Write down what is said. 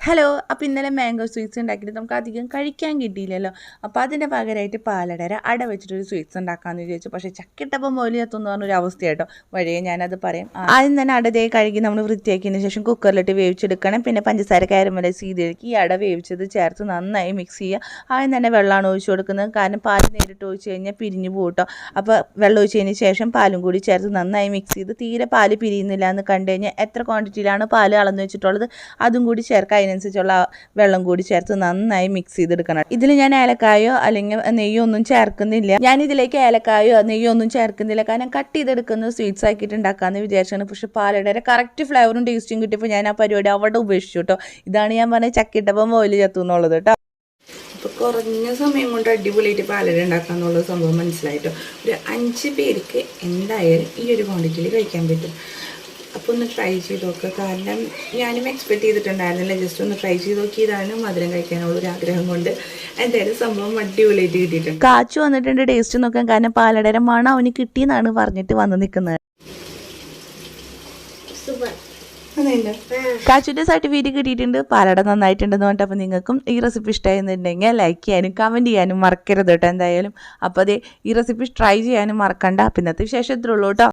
Hello, അപ്പോൾ ഇന്നലെ mango sweets ഉണ്ടാക്കിയിട്ട് നമുക്ക് അധികം കഴിക്കാൻ കിട്ടിയില്ലല്ലോ. അപ്പോൾ അതിൻ്റെ പകരമായിട്ട് പാലടര അട വെച്ചിട്ടൊരു സ്വീറ്റ്സ് ഉണ്ടാക്കാമെന്ന് വിചാരിച്ചു. പക്ഷേ ചക്കിട്ടപ്പം പോലെ എത്തുമെന്ന് പറഞ്ഞൊരു അവസ്ഥയായിട്ടോ. വഴിയെ ഞാനത് പറയാം. ആദ്യം തന്നെ അടതേ കഴുകി നമ്മൾ വൃത്തിയാക്കിയതിന് ശേഷം കുക്കറിലിട്ട് വേവിച്ചെടുക്കണം. പിന്നെ പഞ്ചസാര കാരമലൈസ് ചെയ്തിലേക്ക് ഈ അട വേവിച്ചത് ചേർത്ത് നന്നായി മിക്സ് ചെയ്യുക. ആദ്യം തന്നെ വെള്ളമാണ് ഒഴിച്ചു കൊടുക്കുന്നത്. കാരണം പാല് നേരിട്ട് ഒഴിച്ച് കഴിഞ്ഞാൽ പിരിഞ്ഞു പോകട്ടോ. അപ്പോൾ വെള്ളം ഒഴിച്ചതിന് ശേഷം പാലും കൂടി ചേർത്ത് നന്നായി മിക്സ് ചെയ്ത് തീരെ പാല് പിരിയുന്നില്ല എന്ന് കണ്ടു കഴിഞ്ഞാൽ എത്ര ക്വാണ്ടിറ്റിയിലാണ് പാല് അളന്ന് വെച്ചിട്ടുള്ളത് അതും കൂടി ചേർക്കുക. അതിനനുസരിച്ചുള്ള വെള്ളം കൂടി ചേർത്ത് നന്നായി മിക്സ് ചെയ്തെടുക്കണം. ഇതിൽ ഞാൻ ഏലക്കായോ അല്ലെങ്കിൽ നെയ്യോ ഒന്നും ചേർക്കുന്നില്ല. ഞാൻ ഇതിലേക്ക് ഏലക്കായോ നെയ്യോ ഒന്നും ചേർക്കുന്നില്ല. കാരണം കട്ട് ചെയ്തെടുക്കുന്ന സ്വീറ്റ്സ് ആക്കിയിട്ട് ഉണ്ടാക്കാമെന്ന് വിചാരിച്ചാണ്. പക്ഷേ പാലടയുടെ കറക്റ്റ് ഫ്ലേവറും ടേസ്റ്റും കിട്ടിയപ്പോൾ ഞാൻ ആ പരിപാടി അവിടെ ഉപേക്ഷിച്ചു കേട്ടോ. ഇതാണ് ഞാൻ പറഞ്ഞ ചക്കിട്ടപ്പം ഓയിൽ ചത്തു എന്നുള്ളത് കേട്ടോ. അപ്പോൾ കുറഞ്ഞ സമയം കൊണ്ട് അടിപൊളിയായിട്ട് പാലട ഉണ്ടാക്കാമെന്നുള്ള സംഭവം മനസ്സിലായിട്ടോ. ഒരു 5 പേർക്ക് എന്തായാലും ഈ ഒരു ക്വാണ്ടിറ്റിയിൽ കഴിക്കാൻ പറ്റും. അപ്പോൾ ഒന്ന് ട്രൈ ചെയ്ത് നോക്കുക. കാരണം ഞാനും എക്സ്പെക്ട് ചെയ്തിട്ടുണ്ടായിരുന്നില്ല. ജസ്റ്റ് ഒന്ന് ട്രൈ ചെയ്ത് നോക്കിയതാണ് മധുരം കഴിക്കാനുള്ള ഒരു ആഗ്രഹം കൊണ്ട്. എന്തായാലും സംഭവം അടിപൊളിയായിട്ട് കിട്ടിയിട്ടുണ്ട്. കാച്ചു വന്നിട്ടുണ്ട് ടേസ്റ്റ് നോക്കാൻ. കാരണം പാലടയുടെ മണം അവന് കിട്ടിയെന്നാണ് പറഞ്ഞിട്ട് വന്ന് നിൽക്കുന്നത്. കാച്ചുവിൻ്റെ സർട്ടിഫിക്കറ്റ് കിട്ടിയിട്ടുണ്ട്. പാലട നന്നായിട്ടുണ്ടെന്ന് പറഞ്ഞിട്ട്. അപ്പോൾ നിങ്ങൾക്കും ഈ റെസിപ്പി ഇഷ്ടമായിരുന്നുണ്ടെങ്കിൽ ലൈക്ക് ചെയ്യാനും കമൻറ്റ് ചെയ്യാനും മറക്കരുത് കേട്ടോ. എന്തായാലും അപ്പോൾ അതേ ഈ റെസിപ്പി ട്രൈ ചെയ്യാനും മറക്കണ്ട. പിന്നത്തെ വിശേഷം ഇത്രയുള്ളൂ കേട്ടോ.